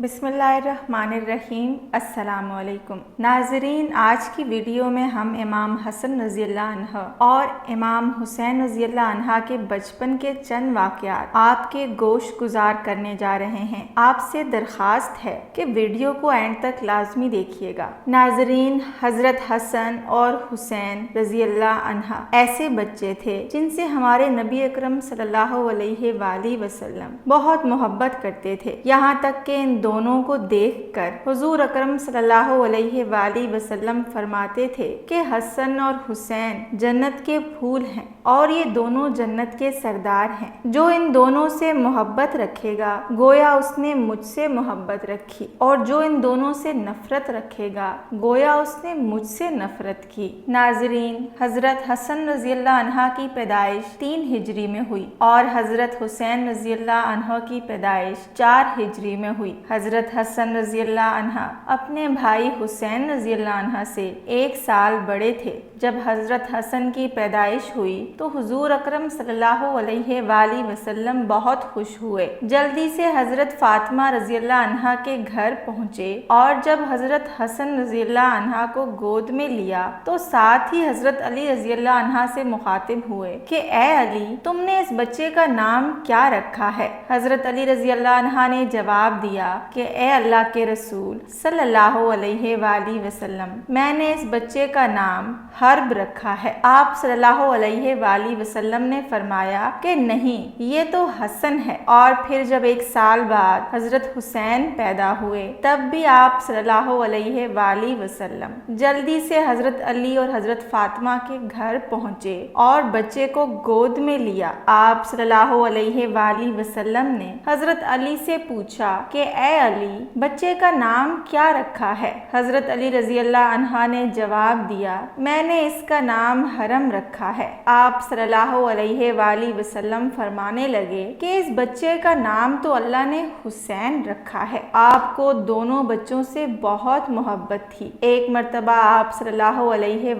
बिस्मिल्लाहिर्रहमानिर्रहीम। अस्सलामु अलैकुम नाज़रीन, आज की वीडियो में हम इमाम हसन रज़ी अल्लाह अन्हा और इमाम हुसैन रज़ी अल्लाह अन्हा के बचपन के चंद वाक़यात आपके गोश गुजार करने जा रहे हैं। आपसे दरख्वास्त है कि वीडियो को एंड तक लाजमी देखिएगा। नाज़रीन, हज़रत हसन और हुसैन रज़ी अल्लाह अन्हा ऐसे बच्चे थे जिनसे हमारे नबी अकरम सल्लल्लाहु अलैहि वसल्लम बहुत मोहब्बत करते थे। यहाँ तक कि इन दोनों को देखकर हुजूर अकरम सल्लल्लाहु अलैहि वसल्लम फरमाते थे कि हसन और हुसैन जन्नत के फूल हैं और ये दोनों जन्नत के सरदार हैं। जो इन दोनों से मोहब्बत रखेगा गोया उसने मुझसे मोहब्बत रखी, और जो इन दोनों से नफरत रखेगा गोया उसने मुझसे नफरत की। नाजरीन, हजरत हसन रज़ी अल्लाह अन्हा की पैदाइश 3 हिजरी में हुई और हजरत हुसैन रज़ी अल्लाह अन्हा की पैदाइश 4 हिजरी में हुई। हजरत हसन रज़ी अल्लाह अन्हा अपने भाई हुसैन रज़ी अल्लाह अन्हा से 1 साल बड़े थे। जब हजरत हसन की पैदाइश हुई तो हुजूर अकरम सल्लल्लाहु अलैहि वसल्लम बहुत खुश हुए। जल्दी से हजरत फातिमा रज़ी अल्लाह अन्हा के घर पहुँचे और जब हजरत हसन रज़ी अल्लाह अन्हा को गोद में लिया तो साथ ही हजरत अली रज़ी अल्लाह अन्हा से मुखातिब हुए कि ए अली, तुमने इस बच्चे का नाम क्या रखा है? हजरत अली रज़ी अल्लाह अन्हा ने जवाब दिया कि ए अल्लाह के रसूल सल्लल्लाहु अलैहि वसल्लम, मैंने इस बच्चे का नाम हर्ब रखा है। आप सल्लल्लाहु अलैहि वसल्लम ने फरमाया कि नहीं, ये तो हसन है। और फिर जब 1 साल बाद हजरत हुसैन पैदा हुए तब भी आप सल्लल्लाहु अलैहि वसल्लम जल्दी से हजरत अली और हजरत फातिमा के घर पहुँचे और बच्चे को गोद में लिया। आप सल्लल्लाहु अलैहि वसल्लम ने हजरत अली से पूछा कि ए अली, बच्चे का नाम क्या रखा है? हजरत अली रज़ी अल्लाह अन्हा ने जवाब दिया, मैंने इसका नाम हरम रखा है। आप सल्लल्लाहु अलैहि वसल्लम फरमाने लगे कि इस बच्चे का नाम तो अल्लाह ने हुसैन रखा है। आपको दोनों बच्चों से बहुत मोहब्बत थी। एक मर्तबा आप सल्लल्लाहु अलैहि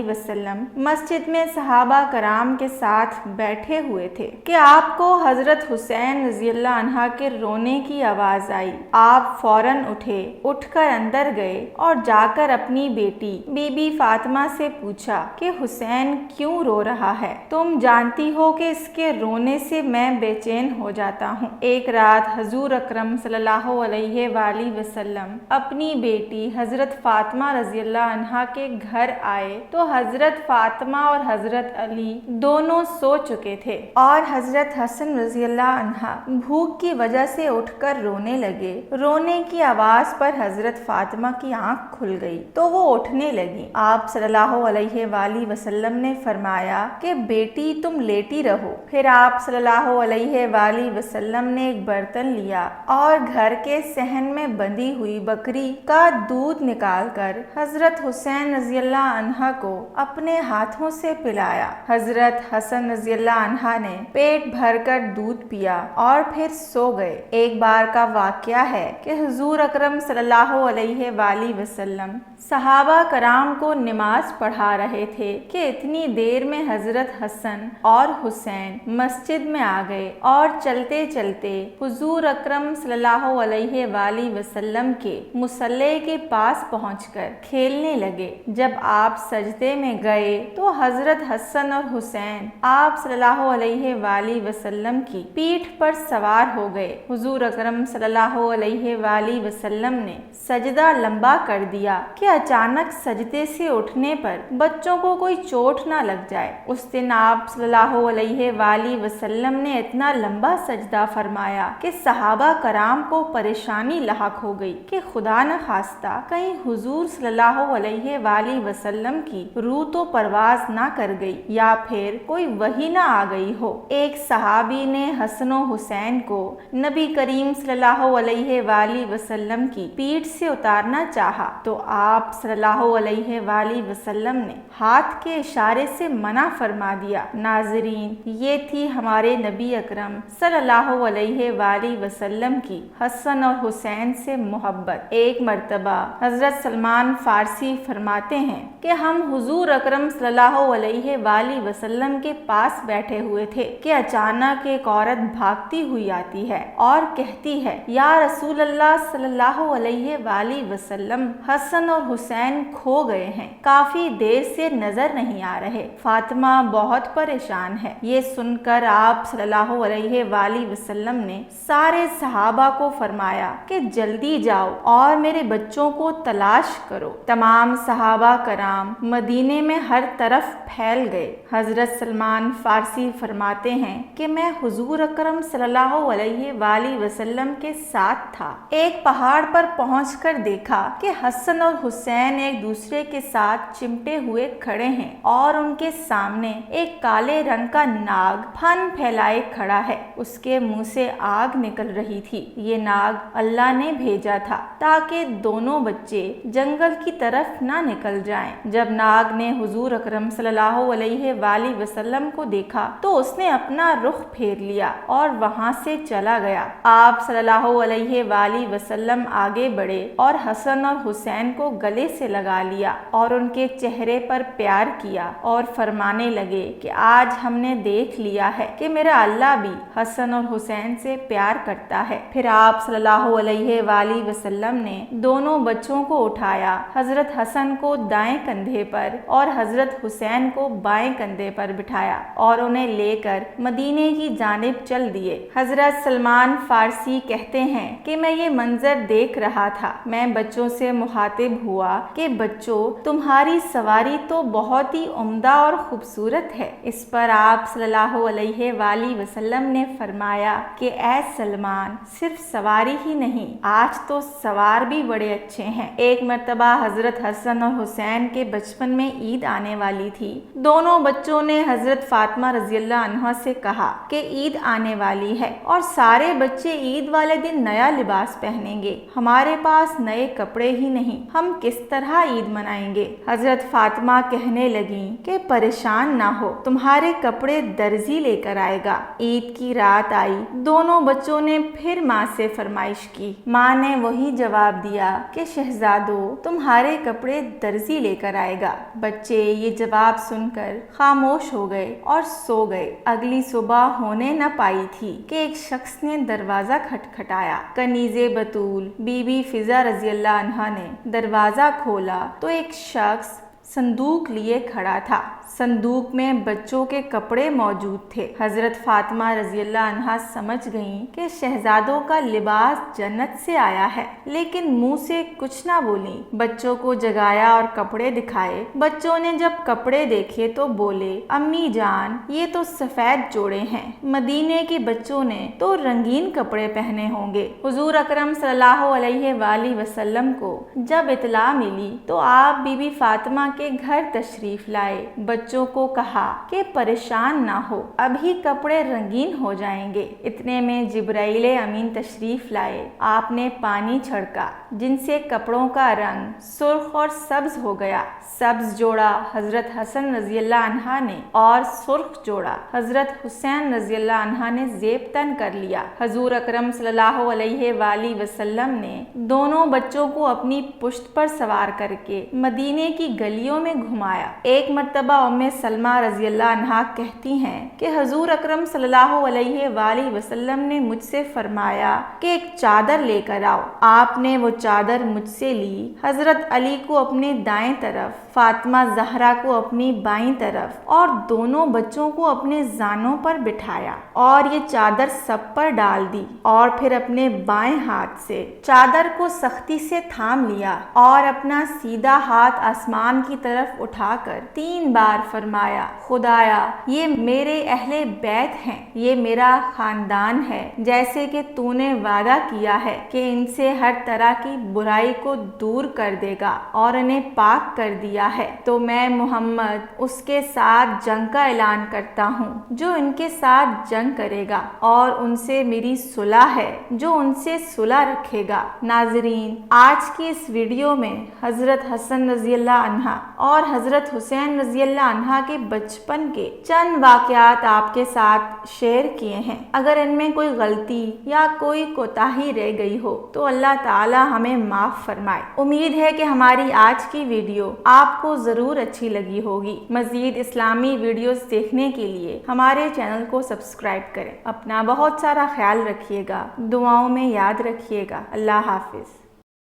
वसल्लम मस्जिद में सहाबा कराम के साथ बैठे हुए थे कि आपको हजरत हुसैन रज़ी अल्लाह अन्हा के रोने की आवाज आई। आप फौरन उठे, उठकर अंदर गए और जाकर अपनी बेटी बीबी फातिमा से पूछा कि हुसैन क्यों रो रहा है? तुम जानती हो कि इसके रोने से मैं बेचैन हो जाता हूँ। एक रात हुजूर अकरम सल्लल्लाहु अलैहि वसल्लम अपनी बेटी हजरत फातिमा रज़ी अल्लाह अन्हा के घर आए तो हजरत फातिमा और हजरत अली दोनों सो चुके थे और हजरत हसन रज़ी अल्लाह अन्हा भूख की वजह से उठकर रोने लगे। रोने की आवाज पर हजरत फातिमा की आंख खुल गई तो वो उठने लगी। आप सल्लल्लाहु अलैहि वसल्लम ने फरमाया कि बेटी तुम लेटी रहो। फिर आप सल्लल्लाहु अलैहि वसल्लम ने एक बर्तन लिया और घर के सहन में बंधी हुई बकरी का दूध निकालकर हजरत हुसैन रज़ी अल्लाह अन्हा को अपने हाथों से पिलाया। हजरत हसन रज़ी अल्लाह अन्हा ने पेट भरकर दूध पिया और फिर सो गए। एक बार का वाक़या है कि हुजूर अकरम सल्लल्लाहु अलैहि वसल्लम सहाबा कराम को नमाज पढ़ा रहे थे कि इतनी देर में हजरत हसन और हुसैन मस्जिद में आ गए और चलते चलते हुजूर अकरम सल्लल्लाहु अलैहि वसल्लम के मुसल्ले के पास पहुंचकर खेलने लगे। जब आप सजदे में गए तो हजरत हसन और हुसैन आप सल्लल्लाहु अलैहि वसल्लम की पीठ पर सवार हो गए। हुजूर अकरम सल्लल्लाहु अलैहि वसल्लम ने सजदा लंबा कर दिया कि अचानक सजदे से उठने पर बच्चों को कोई चोट ना लग जाए। उस दिन आप सल्लल्लाहु अलैहि वसल्लम ने इतना लंबा सजदा फरमाया कि सहाबा कराम को परेशानी लाहक हो गई कि खुदा न खास्ता कहीं हुजूर सल्लल्लाहु अलैहि वसल्लम की रूह तो परवाज ना कर गई या फिर कोई वही ना आ गई हो। एक सहाबी ने हसन और हुसैन को नबी करीम सल्लल्लाहु अलैहि वसल्लम की पीठ से उतारना चाहा तो आप सल्लल्लाहु अलैहि वसल्लम ने हाथ के इशारे से मना फरमा दिया। नाजरीन, ये थी हमारे नबी अकरम सल्लल्लाहु अलैहि वसल्लम की हसन और हुसैन से मोहब्बत। एक मर्तबा हजरत सलमान फारसी फरमाते हैं कि हम हुजूर अकरम सल्लल्लाहु अलैहि वसल्लम के पास बैठे हुए थे कि अचानक एक औरत भागती हुई आती है और कहती है, या रसूल अल्लाह सल्लल्लाहु अलैहि वाली वसल्लम, हसन और हुसैन खो गए हैं, काफी देर से नजर नहीं आ रहे। फातिमा बहुत परेशान है। ये सुनकर आप सल्लल्लाहु अलैहि वाली वसल्लम ने सारे सहाबा को फरमाया कि जल्दी जाओ और मेरे बच्चों को तलाश करो। तमाम सहाबा कराम मदीने में हर तरफ फैल गए। हजरत सलमान फारसी फरमाते हैं कि मैं हुजूर अकरम सल्लल्लाहु अलैहि वाली वसल्लम के साथ था। एक पहाड़ पर पहुंचकर देखा कि हसन और हुसैन एक दूसरे के साथ चिमटे हुए खड़े हैं और उनके सामने एक काले रंग का नाग फन फैलाए खड़ा है। उसके मुंह से आग निकल रही थी। ये नाग अल्लाह ने भेजा था ताकि दोनों बच्चे जंगल की तरफ ना निकल जाएं। जब नाग ने हुजूर अकरम सल्लल्लाहु अलैहि वाली वसल्लम को देखा तो उसने अपना रुख फेर लिया और वहां से चला गया। आप सल्लल्लाहु अलैहि वाली वसल्लम आगे बढ़े और हसन और हुसैन को गले से लगा लिया और उनके चेहरे पर प्यार किया और फरमाने लगे कि आज हमने देख लिया है कि मेरा अल्लाह भी हसन और हुसैन से प्यार करता है। फिर आप सल्लल्लाहु अलैहि वाली वसल्लम ने दोनों बच्चों को उठाया, हजरत हसन को दाएं कंधे पर और हजरत हुसैन को बाएं कंधे पर बिठाया और उन्हें लेकर मदीने की जानिब चल दिए। हजरत सलमान फारसी कहते हैं कि मैं ये मंजर देख रहा था। मैं बच्चों से मुखातिब हुआ कि बच्चों, तुम्हारी सवारी तो बहुत ही उम्दा और खूबसूरत है। इस पर आप सल्लल्लाहु अलैहि वाली वसल्लम ने फरमाया कि ऐ सलमान, सिर्फ सवारी ही नहीं, आज तो सवार भी बड़े अच्छे हैं। एक मर्तबा हजरत हसन और हुसैन के बचपन में ईद आने वाली थी। दोनों बच्चों ने हजरत फातिमा रज़ियल्लाहु अन्हा से कहा कि ईद आने वाली है और सारे बच्चे ईद वाले दिन नया लिबास पहनेंगे। हमारे पास नए कपड़े ही नहीं, हम किस तरह ईद मनाएंगे। हजरत फातिमा कहने लगी कि परेशान ना हो, तुम्हारे कपड़े दर्जी लेकर आएगा। ईद की रात आई। दोनों बच्चों ने फिर माँ से फरमाइश की। माँ ने वही जवाब दिया कि शहजादो, तुम्हारे कपड़े दर्जी लेकर आएगा। बच्चे ये जवाब सुनकर खामोश हो गए और सो गए। अगली सुबह होने न पाई थी कि एक शख्स ने दरवाजा खटखटाया। कनीज़े बतूल बीबी फिजा रज़ियल्लाहु अन्हा ने दरवाजा खोला तो एक शख्स संदूक लिए खड़ा था। संदूक में बच्चों के कपड़े मौजूद थे। हजरत फातिमा रज़ियल्लाहु अन्हा समझ गईं कि शहजादों का लिबास जन्नत से आया है, लेकिन मुंह से कुछ ना बोली। बच्चों को जगाया और कपड़े दिखाए। बच्चों ने जब कपड़े देखे तो बोले, अम्मी जान, ये तो सफेद जोड़े हैं। मदीने के बच्चों ने तो रंगीन कपड़े पहने होंगे। हुजूर अकरम सल्लल्लाहु अलैहि वाली वसल्लम को जब इतला मिली तो आप बीबी फातिमा के घर तशरीफ लाए। बच्चों को कहा कि परेशान ना हो, अभी कपड़े रंगीन हो जाएंगे। इतने में जिब्राइल अमीन तशरीफ लाए। आपने पानी छिड़का जिनसे कपड़ों का रंग सुर्ख और सब्ज हो गया। सब्ज जोड़ा हजरत हसन रज़ियल्लाहु अन्हा ने और सुर्ख जोड़ा हजरत हुसैन रज़ियल्लाहु अन्हा ने जेब तन कर लिया। हुजूर अकरम सल्लल्लाहु अलैहि वाली वसल्लम ने दोनों बच्चों को अपनी पुश्त पर सवार करके मदीने की गलियों में घुमाया। एक मर्तबा उम्मे सलमा रज़ियल्लाहु अन्हा कहती हैं कि हुजूर अकरम सल्लल्लाहु अलैहि वाली वसल्लम ने मुझसे फरमाया कि एक चादर लेकर आओ। आपने वो चादर मुझसे ली। हजरत अली को अपने दाएं तरफ, फातिमा ज़हरा को अपनी बाईं तरफ और दोनों बच्चों को अपने जानों पर बिठाया और ये चादर सब पर डाल दी और फिर अपने बाएं हाथ से चादर को सख्ती से थाम लिया और अपना सीधा हाथ आसमान की तरफ उठाकर 3 बार फरमाया, खुदाया, ये मेरे अहले बैत हैं, ये मेरा खानदान है। जैसे कि तूने वादा किया है कि इनसे हर तरह की बुराई को दूर कर देगा और इन्हें पाक कर दिया है, तो मैं मोहम्मद उसके साथ जंग का ऐलान करता हूँ जो इनके साथ जंग करेगा और उनसे मेरी सुलह है जो उनसे सुलह रखेगा। नाजरीन, आज की इस वीडियो में हजरत हसन रज़ियल्लाहु अन्हा اور حضرت حسین رضی اللہ عنہ کے بچپن کے چند واقعات آپ کے ساتھ شیئر کیے ہیں۔ اگر ان میں کوئی غلطی یا کوئی کوتاہی رہ گئی ہو تو اللہ تعالی ہمیں معاف فرمائے۔ امید ہے کہ ہماری آج کی ویڈیو آپ کو ضرور اچھی لگی ہوگی۔ مزید اسلامی ویڈیوز دیکھنے کے لیے ہمارے چینل کو سبسکرائب کریں۔ اپنا بہت سارا خیال رکھیے گا، دعاؤں میں یاد رکھیے گا۔ اللہ حافظ۔